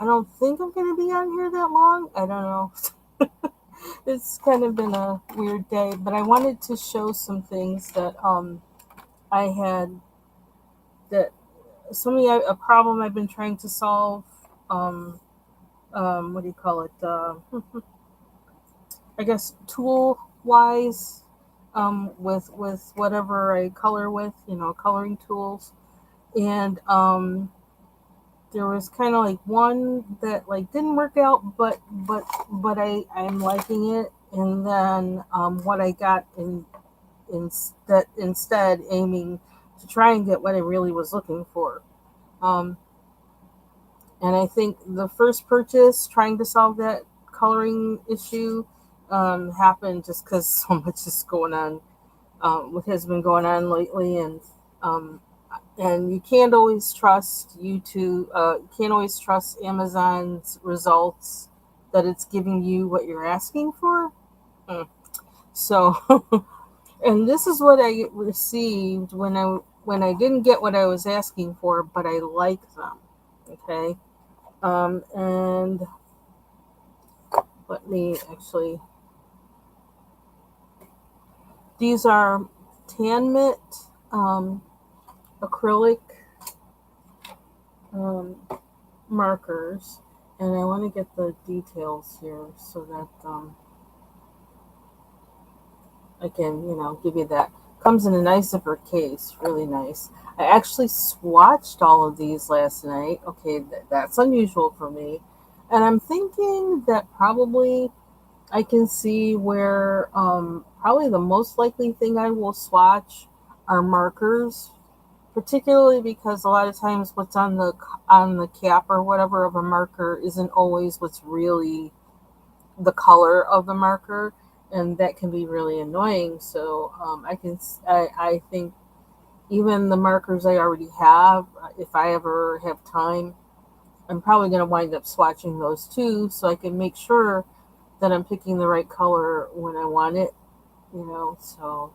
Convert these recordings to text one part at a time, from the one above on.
I don't think I'm going to be on here that long. I don't know. It's kind of been a weird day, but I wanted to show some things that I had that something a problem I've been trying to solve. Um, what do you call it? I guess tool wise, with whatever I color with, coloring tools, and there was kind of like one that like didn't work out, but I'm liking it, and then what I got instead aiming to try and get what I really was looking for. Um, and I think the first purchase trying to solve that coloring issue happened just because so much is going on, what has been going on lately, um, and you can't always trust YouTube. You can't always trust Amazon's results that it's giving you what you're asking for. Mm. So, and this is what I received when I didn't get what I was asking for, but I like them. Okay, and let me actually. These are Tanmit acrylic um, markers, and I want to get the details here so that I can, give you that. Comes in a nice zipper case, really nice. I actually swatched all of these last night. Okay, that's unusual for me. And I'm thinking that probably I can see where probably the most likely thing I will swatch are markers, particularly because a lot of times what's on the cap or whatever of a marker isn't always what's really the color of the marker, and that can be really annoying. So I think even the markers I already have, if I ever have time, I'm probably going to wind up swatching those too, so I can make sure that I'm picking the right color when I want it. So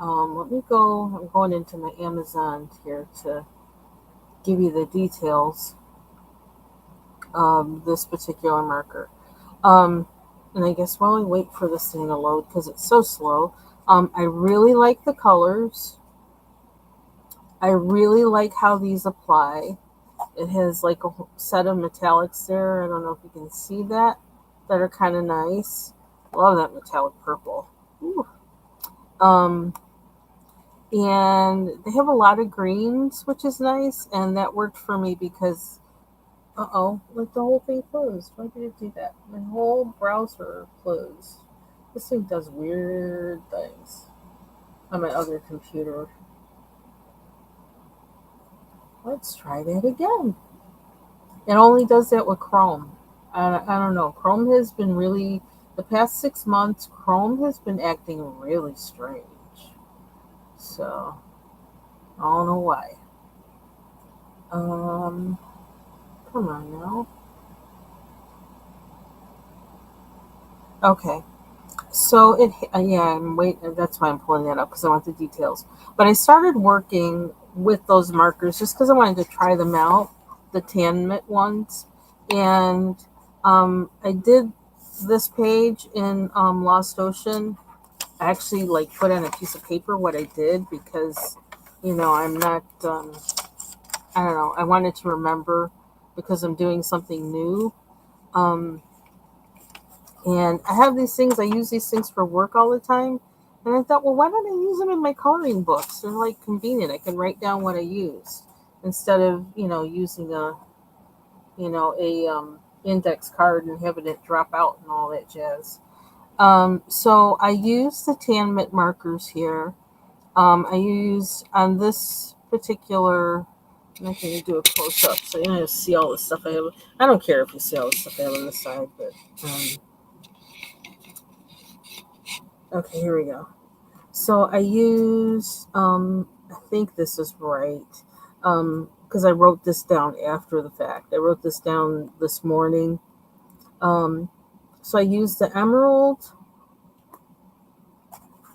let me go. I'm going into my Amazon here to give you the details of this particular marker. Um, and I guess while I wait for this thing to load, because it's so slow, I really like the colors. I really like how these apply. It has like a set of metallics there. I don't know if you can see that are kind of nice. Love that metallic purple. Ooh. Um, and they have a lot of greens, which is nice, and that worked for me because like the whole thing closed. Why did it do that? My whole browser closed. This thing does weird things on my other computer. Let's try that again. It only does that with Chrome. I don't know. Chrome has been really, the past 6 months, Chrome has been acting really strange. So, I don't know why. Um, Come on now. Okay. So yeah, I'm waiting. That's why I'm pulling that up because I want the details. But I started working with those markers just because I wanted to try them out, the Tanmit ones, and I did this page in Lost Ocean. I actually like put on a piece of paper what I did because I'm not. I don't know. I wanted to remember because I'm doing something new. Um, And I have these things, I use these things for work all the time. And I thought, well, why don't I use them in my coloring books? They're like convenient. I can write down what I use instead of, using a index card and having it drop out and all that jazz. So I use the Tanmit markers here. I use on this particular, I'm not going to do a close up, so you're going to see all the stuff I have. I don't care if you see all the stuff I have on the side, but okay, here we go. So I use, I think this is right, because I wrote this down after the fact. I wrote this down this morning. Um, so I used the emerald.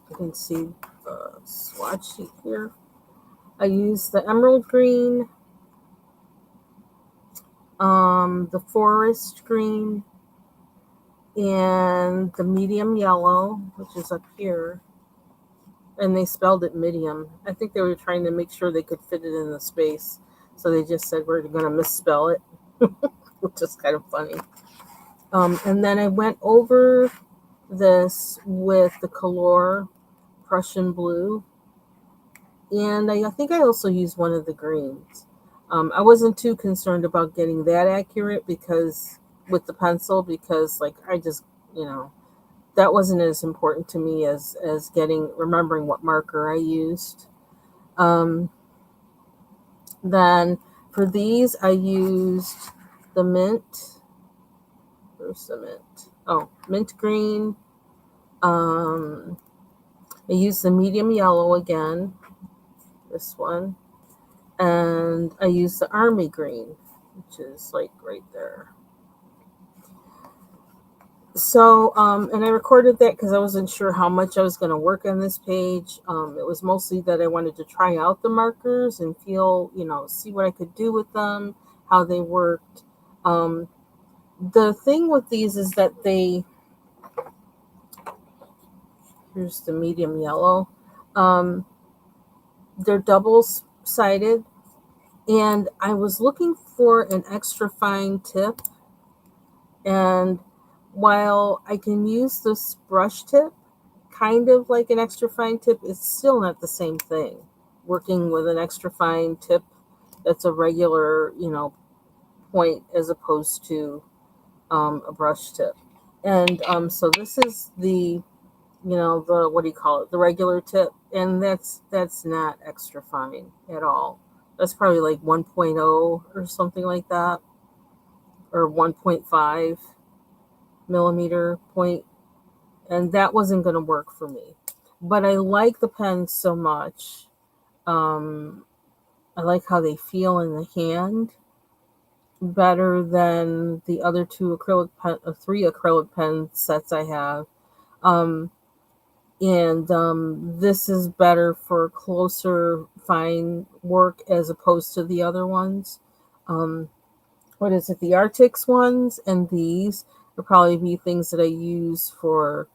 You can see the swatch sheet here. I used the emerald green, the forest green, and the medium yellow, which is up here. And they spelled it medium. I think they were trying to make sure they could fit it in the space. So they just said, we're going to misspell it, which is kind of funny. And then I went over this with the Color Prussian blue. And I think I also used one of the greens. I wasn't too concerned about getting that accurate because with the pencil, because like I just, you know, that wasn't as important to me as remembering what marker I used. Um, then for these, I used the mint. Where's the mint? Oh, mint green. Um, I used the medium yellow again. This one. And I used the army green, which is like right there. So, and I recorded that because I wasn't sure how much I was going to work on this page. It was mostly that I wanted to try out the markers and feel, see what I could do with them, how they worked. The thing with these is that here's the medium yellow, they're double-sided, and I was looking for an extra fine tip, and while I can use this brush tip, kind of like an extra fine tip, it's still not the same thing. Working with an extra fine tip that's a regular, point as opposed to a brush tip. And so this is the what do you call it? The regular tip, and that's not extra fine at all. That's probably like 1.0 or something like that, or 1.5 millimeter point, and that wasn't going to work for me. But I like the pens so much. Um, I like how they feel in the hand better than the other three acrylic pen sets I have. Um, and this is better for closer fine work as opposed to the other ones. Um, what is it? The Arctics ones and these will probably be things that I use for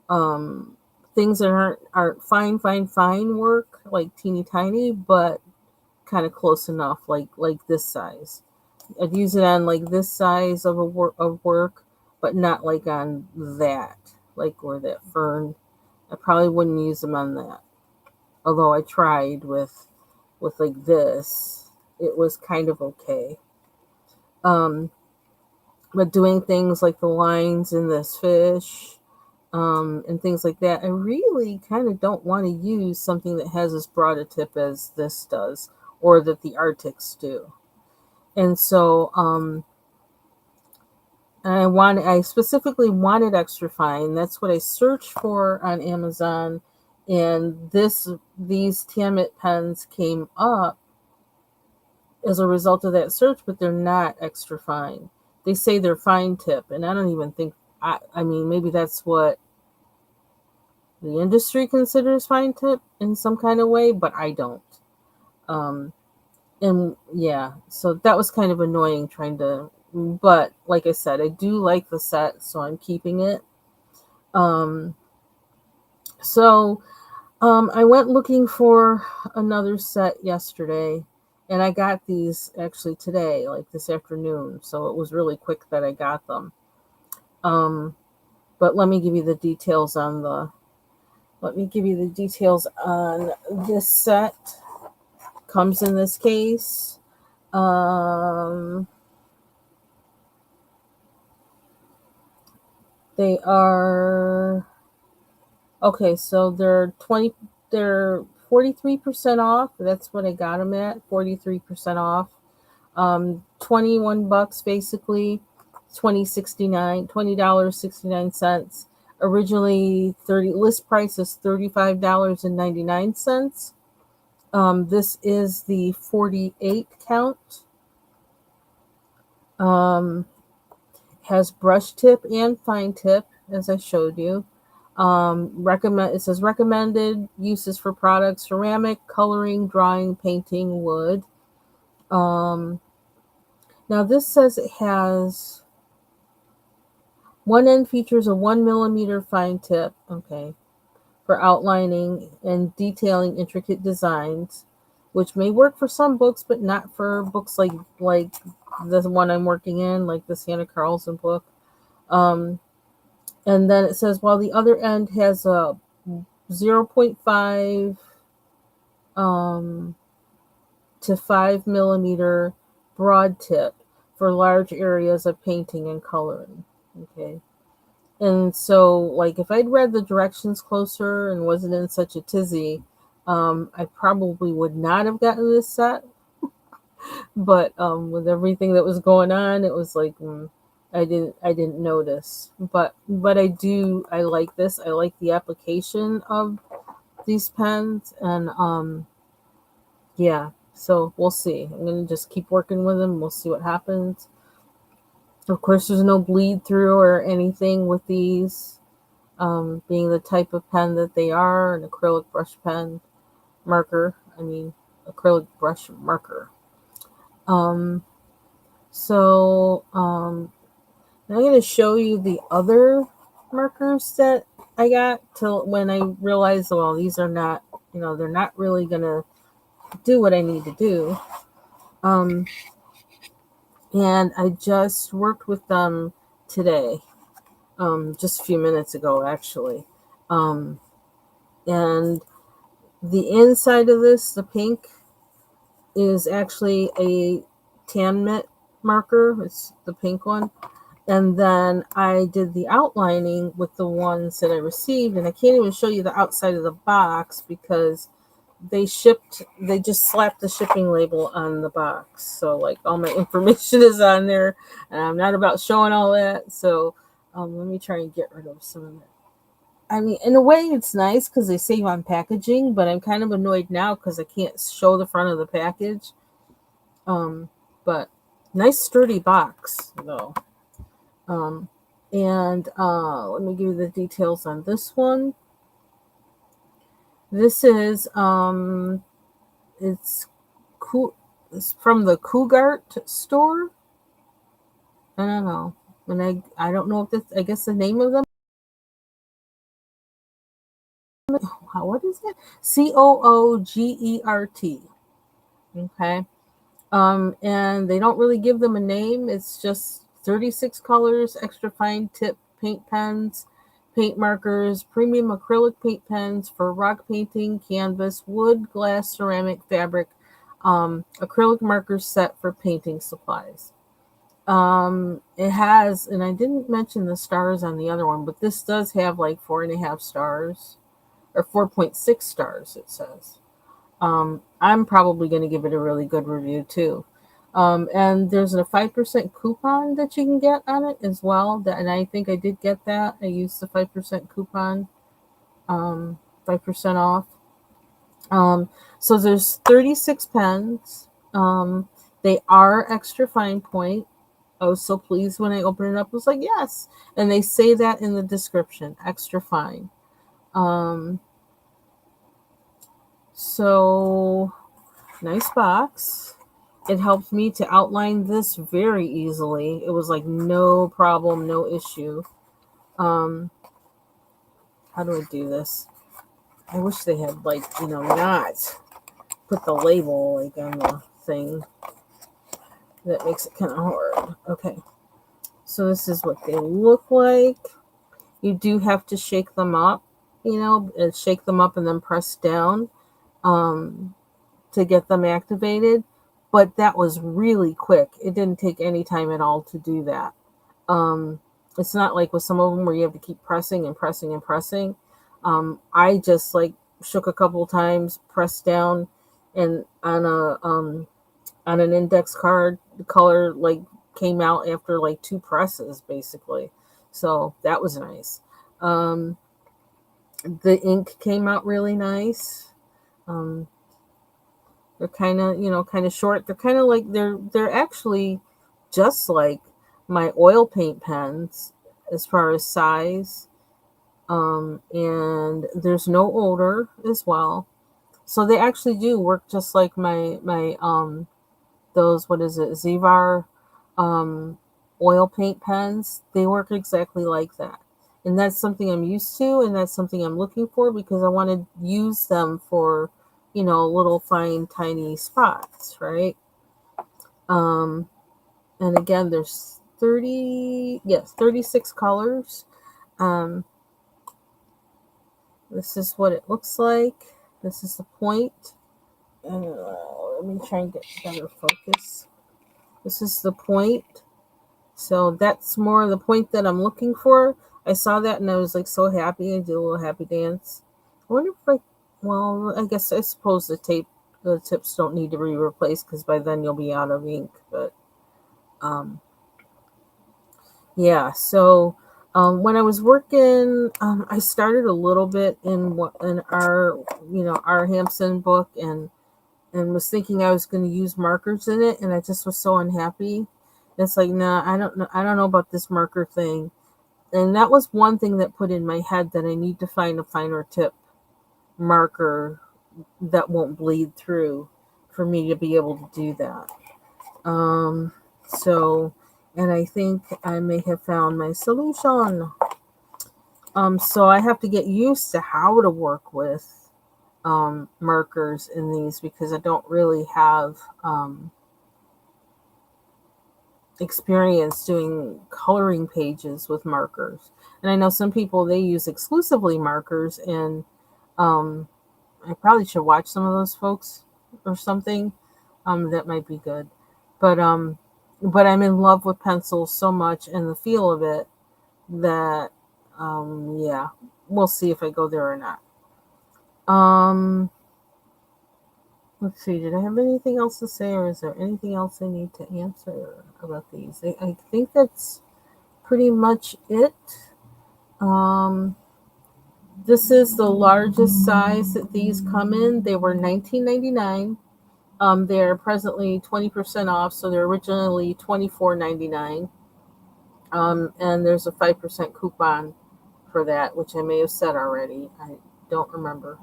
um, things that aren't fine work, like teeny tiny, but kind of close enough, like this size. I'd use it on like this size of work, but not like on that, like where that fern. I probably wouldn't use them on that. Although I tried with like this, it was kind of okay. Um, but doing things like the lines in this fish, and things like that, I really kind of don't want to use something that has as broad a tip as this does, or that the Arctics do. And so I specifically wanted extra fine. That's what I searched for on Amazon, and these Tanmit pens came up as a result of that search, but they're not extra fine. They say they're fine tip, and I don't even think I mean, maybe that's what the industry considers fine tip in some kind of way, but I don't. Um, and yeah, so that was kind of annoying trying to, but like I said, I do like the set, so I'm keeping it. Um, so I went looking for another set yesterday, and I got these actually today, like this afternoon. So it was really quick that I got them. But let me give you the details on this set. Comes in this case. They are okay. So they're 43% off. That's what I got them at. 43% off. $21 basically. $20.69. Originally list price is $35.99. This is the 48 count. Has brush tip and fine tip, as I showed you. It says recommended uses for products: ceramic, coloring, drawing, painting, wood. Now this says it has one end features a 1 millimeter fine tip, okay, for outlining and detailing intricate designs, which may work for some books, but not for books like the one I'm working in, like the Santa Carlson book. Um, and then it says while the other end has a zero point 0.5 um, to 5 millimeter broad tip for large areas of painting and coloring. Okay. And so, like, if I'd read the directions closer and wasn't in such a tizzy, I probably would not have gotten this set. But with everything that was going on, it was like I didn't notice. But I like this. I like the application of these pens, and yeah. So we'll see. I'm gonna just keep working with them. We'll see what happens. Of course, there's no bleed through or anything with these. Being the type of pen that they are, an acrylic brush pen marker. I mean, acrylic brush marker. Um, so I'm going to show you the other markers that I got till when I realized, well, these are not, they're not really going to do what I need to do. Um, and I just worked with them today, just a few minutes ago, actually. Um, and the inside of this, the pink, is actually a Tanmit marker. It's the pink one. And then I did the outlining with the ones that I received. And I can't even show you the outside of the box because they just slapped the shipping label on the box. So, like, all my information is on there. And I'm not about showing all that. So, let me try and get rid of some of that. I mean, in a way, it's nice because they save on packaging, but I'm kind of annoyed now because I can't show the front of the package. But nice sturdy box though. Um, and let me give you the details on this one. This is it's it's from the Coogert store. I don't know, and I don't know if this. I guess the name of them. What is it? Coogert. Okay. And they don't really give them a name. It's just 36 colors, extra fine tip paint pens, paint markers, premium acrylic paint pens for rock painting, canvas, wood, glass, ceramic, fabric, acrylic markers set for painting supplies. It has, and I didn't mention the stars on the other one, but this does have like 4.5 stars or 4.6 stars, it says. I'm probably going to give it a really good review too. And there's a 5% coupon that you can get on it as well. And I think I did get that. I used the 5% coupon, 5% off. So there's 36 pens. They are extra fine point. I was so pleased when I opened it up. I was like, yes. And they say that in the description, extra fine. So nice box. It helped me to outline this very easily. It was like no problem, no issue. How do I do this? I wish they had not put the label like on the thing. That makes it kind of hard. Okay. So this is what they look like. You do have to shake them up, and shake them up and then press down to get them activated. But that was really quick. It didn't take any time at all to do that. It's not like with some of them where you have to keep pressing and pressing and pressing. I just like shook a couple of times, pressed down, and on an index card, the color like came out after like 2 presses, basically. So that was nice. The ink came out really nice. Um, they're kind of short. They're kind of like they're actually just like my oil paint pens as far as size. And there's no odor as well. So they actually do work just like my those, what is it, Zivar um, oil paint pens, they work exactly like that. And that's something I'm used to, and that's something I'm looking for because I want to use them for, little fine, tiny spots, right? Um, and again, there's 36 colors. Um, this is what it looks like. This is the point. And let me try and get better focus. This is the point. So that's more the point that I'm looking for. I saw that and I was like so happy. I did a little happy dance. I wonder if I suppose the tips don't need to be replaced because by then you'll be out of ink. But um, yeah. So when I was working, I started a little bit in our our Hampson book and was thinking I was going to use markers in it, and I just was so unhappy. It's like, nah, I don't know about this marker thing. And that was one thing that put in my head that I need to find a finer tip marker that won't bleed through for me to be able to do that. So, and I think I may have found my solution. So I have to get used to how to work with markers in these because I don't really have experience doing coloring pages with markers. And I know some people they use exclusively markers, and um, I probably should watch some of those folks or something. That might be good. But I'm in love with pencils so much and the feel of it that yeah, we'll see if I go there or not. Um, let's see. Did I have anything else to say, or is there anything else I need to answer about these? I think that's pretty much it. Um, this is the largest size that these come in. They were $19.99. They're presently 20% off, so they're originally $24.99. And there's a 5% coupon for that, which I may have said already. I don't remember.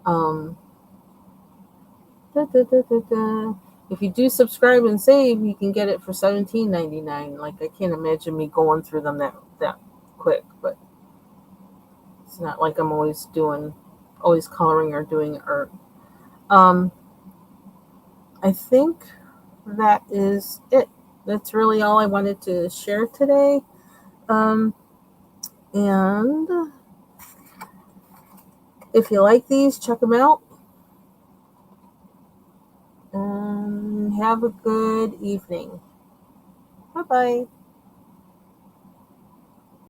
Um, da, da, da, da, da. If you do subscribe and save, you can get it for $17.99. Like I can't imagine me going through them that quick, but it's not like I'm always coloring or doing art. Um, I think that is it. That's really all I wanted to share today. Um, and if you like these, check them out. And have a good evening. Bye bye.